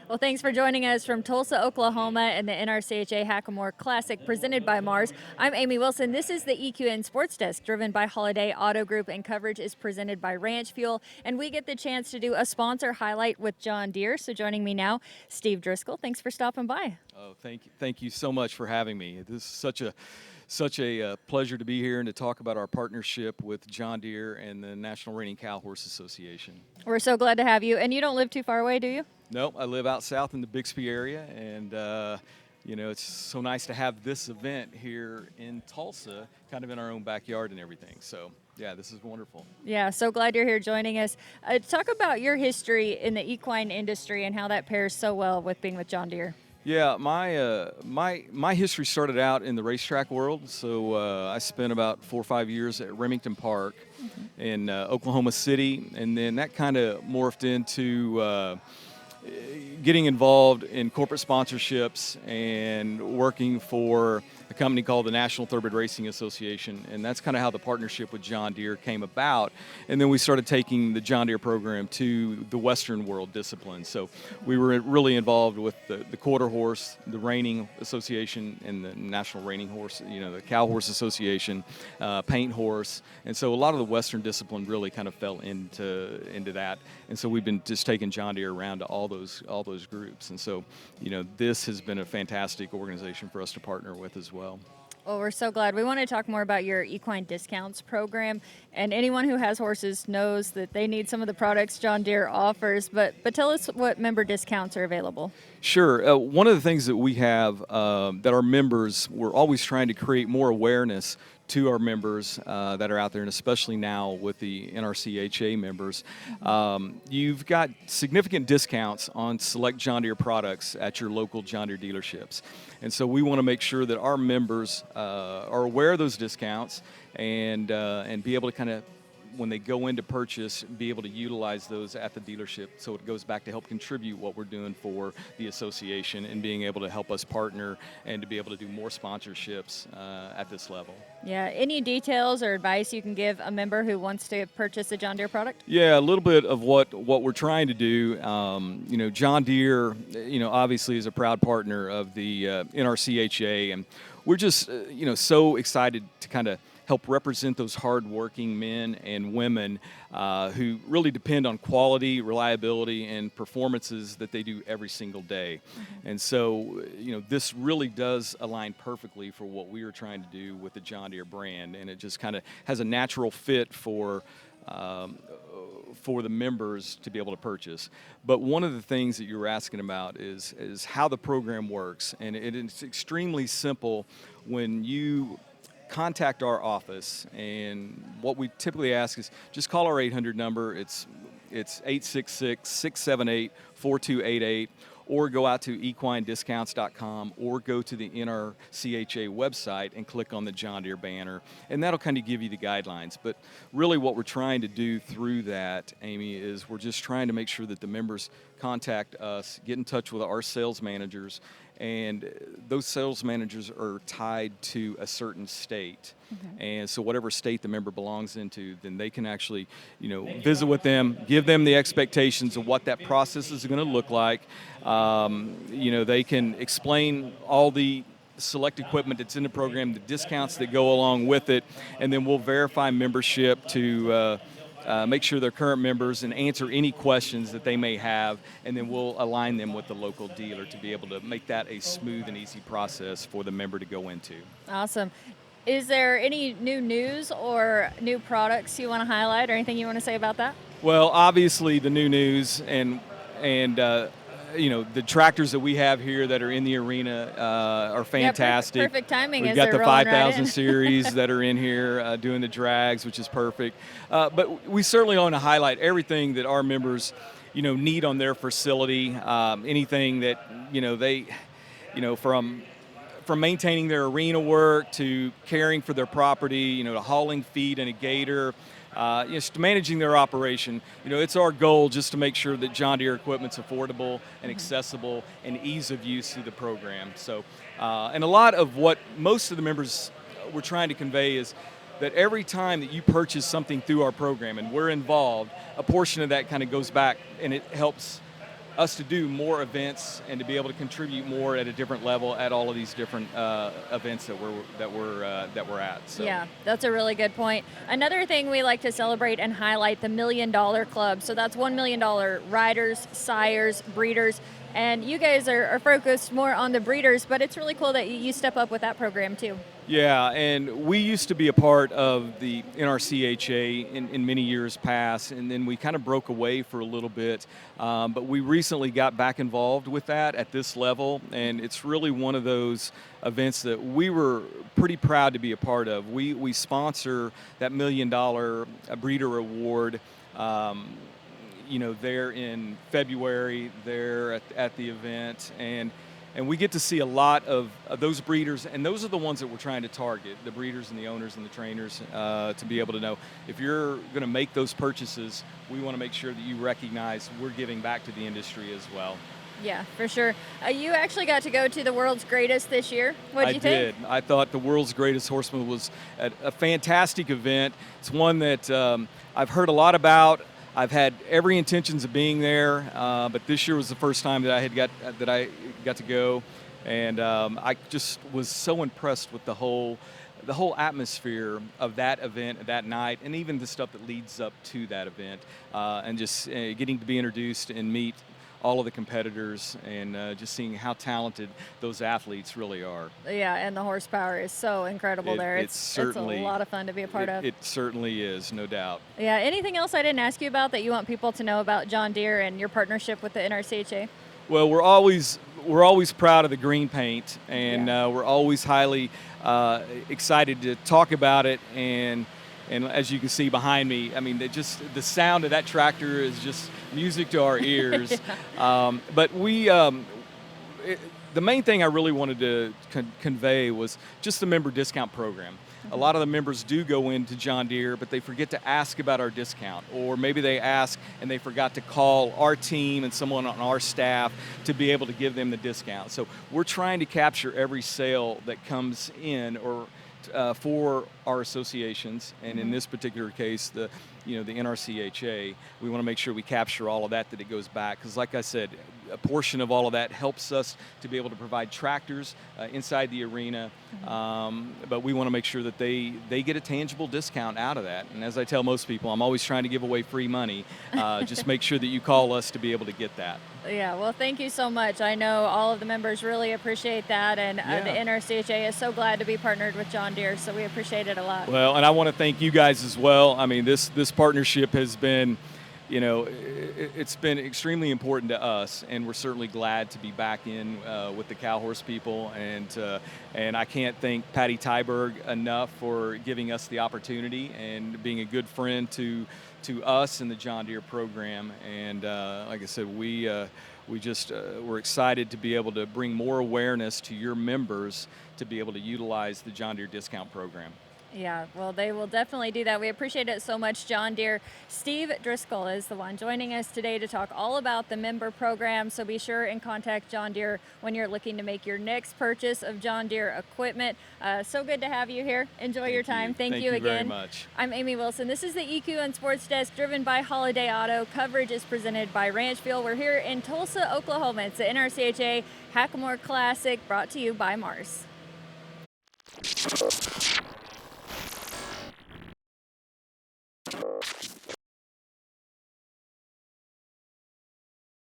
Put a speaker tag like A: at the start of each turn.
A: Well, thanks for joining us from Tulsa, Oklahoma, and the NRCHA Hackamore Classic presented by Mars. I'm Amy Wilson. This is the EQN Sports Desk, driven by Holiday Auto Group, and coverage is presented by Ranch Fuel. And we get the chance to do a sponsor highlight with John Deere. So joining me now, Steve Driskill. Thanks for stopping by.
B: Oh, thank you so much for having me. This is such a pleasure to be here and to talk about our partnership with John Deere and the National Reining Cow Horse Association.
A: We're so glad to have you. And you don't live too far away, do you?
B: No, I live out south in the Bixby area, and it's so nice to have this event here in Tulsa, kind of in our own backyard and everything. So, yeah, this is wonderful.
A: Yeah, so glad you're here joining us. Talk about your history in the equine industry and how that pairs so well with being with John Deere.
B: Yeah, my history started out in the racetrack world. So I spent about 4 or 5 years at Remington Park in Oklahoma City, and then that kind of morphed into getting involved in corporate sponsorships and working for a company called the National Thoroughbred Racing Association, and that's kind of how the partnership with John Deere came about. And then we started taking the John Deere program to the Western world discipline. So we were really involved with the quarter horse, the Reining Association, and the National Reining Horse, the Cow Horse Association, paint horse, and so a lot of the Western discipline really kind of fell into that. And so we've been just taking John Deere around to all those groups, and so this has been a fantastic organization for us to partner with as well.
A: Well, we're so glad. We want to talk more about your equine discounts program, and anyone who has horses knows that they need some of the products John Deere offers, but tell us what member discounts are available.
B: Sure. One of the things that we have that our members, we're always trying to create more awareness to our members that are out there, and especially now with the NRCHA members. You've got significant discounts on select John Deere products at your local John Deere dealerships. And so we want to make sure that our members are aware of those discounts and be able to kind of, when they go into purchase, be able to utilize those at the dealership. So it goes back to help contribute what we're doing for the association and being able to help us partner and to be able to do more sponsorships at this level.
A: Yeah, any details or advice you can give a member who wants to purchase a John Deere product?
B: Yeah, a little bit of what we're trying to do. John Deere, obviously is a proud partner of the NRCHA, and we're just, so excited to kind of help represent those hardworking men and women who really depend on quality, reliability, and performances that they do every single day. And so, this really does align perfectly for what we are trying to do with the John Deere brand, and it just kind of has a natural fit for the members to be able to purchase. But one of the things that you were asking about is how the program works, and it's extremely simple. When you contact our office, and what we typically ask is just call our 800 number. It's 866-678-4288, or go out to equinediscounts.com, or go to the NRCHA website and click on the John Deere banner, and that'll kind of give you the guidelines. But really what we're trying to do through that, Amy, is we're just trying to make sure that the members contact us, get in touch with our sales managers, and those sales managers are tied to a certain state. And so whatever state the member belongs into, then they can actually, visit with them, give them the expectations of what that process is going to look like. They can explain all the select equipment that's in the program, the discounts that go along with it, and then we'll verify membership to make sure they're current members and answer any questions that they may have, and then we'll align them with the local dealer to be able to make that a smooth and easy process for the member to go into.
A: Awesome. Is there any new news or new products you want to highlight, or anything you want to say about that?
B: Well, obviously the new news and the tractors that we have here that are in the arena are fantastic.
A: Yeah, perfect timing.
B: We've
A: as
B: got
A: they're
B: the
A: rolling
B: 5,000
A: right
B: series that are in here doing the drags, which is perfect. But we certainly want to highlight everything that our members, need on their facility. Anything that they, from maintaining their arena work to caring for their property, to hauling feed in a gator. Just managing their operation. It's our goal just to make sure that John Deere equipment's affordable and accessible and ease of use through the program. So, and a lot of what most of the members were trying to convey is that every time that you purchase something through our program and we're involved, a portion of that kind of goes back and it helps us to do more events and to be able to contribute more at a different level at all of these different events that we're at. So.
A: Yeah, that's a really good point. Another thing we like to celebrate and highlight the $1 Million Club. So that's $1 million riders, sires, breeders, and you guys are focused more on the breeders, but it's really cool that you step up with that program too.
B: Yeah, and we used to be a part of the NRCHA in many years past, and then we kind of broke away for a little bit. But we recently got back involved with that at this level, and it's really one of those events that we were pretty proud to be a part of. We sponsor that $1 million breeder award. There in February, there at the event, and we get to see a lot of those breeders, and those are the ones that we're trying to target, the breeders and the owners and the trainers, to be able to know if you're going to make those purchases, we want to make sure that you recognize we're giving back to the industry as well.
A: Yeah, for sure. You actually got to go to the World's Greatest this year. What did you think?
B: I did. I thought the World's Greatest Horseman was a fantastic event. It's one that I've heard a lot about. I've had every intentions of being there, but this year was the first time that I got to go, and I just was so impressed with the whole atmosphere of that event that night, and even the stuff that leads up to that event, and just getting to be introduced and meet all of the competitors, and just seeing how talented those athletes really are.
A: Yeah, and the horsepower is so incredible there. It's a lot of fun to be a part of.
B: It certainly is, no doubt.
A: Yeah, anything else I didn't ask you about that you want people to know about John Deere and your partnership with the NRCHA?
B: Well, we're always proud of the green paint, and we're always highly excited to talk about it. And as you can see behind me, I mean, the sound of that tractor is just music to our ears. But the main thing I really wanted to convey was just the member discount program. A lot of the members do go into John Deere, but they forget to ask about our discount, or maybe they ask and they forgot to call our team and someone on our staff to be able to give them the discount. So we're trying to capture every sale that comes in, or for our associations, and in this particular case, the NRCHA, we want to make sure we capture all of that it goes back, because like I said, a portion of all of that helps us to be able to provide tractors inside the arena, but we want to make sure that they get a tangible discount out of that. And as I tell most people, I'm always trying to give away free money. Just make sure that you call us to be able to get that.
A: Yeah, well, thank you so much. I know all of the members really appreciate that, and the NRCHA is so glad to be partnered with John Deere, so we appreciate it a lot.
B: Well, and I want to thank you guys as well. I mean, this partnership has been, it's been extremely important to us, and we're certainly glad to be back in with the cow horse people, and I can't thank Patty Tyberg enough for giving us the opportunity and being a good friend to us in the John Deere program. And like I said, we're excited to be able to bring more awareness to your members to be able to utilize the John Deere discount program.
A: Yeah, well, they will definitely do that. We appreciate it so much, John Deere. Steve Driskill is the one joining us today to talk all about the member program. So be sure and contact John Deere when you're looking to make your next purchase of John Deere equipment. So good to have you here. Enjoy your time. Thank you again.
B: Thank you very much.
A: I'm Amy Wilson. This is the EQN Sports Desk, driven by Holiday Auto. Coverage is presented by Ranch Fuel. We're here in Tulsa, Oklahoma. It's the NRCHA Hackamore Classic, brought to you by Mars.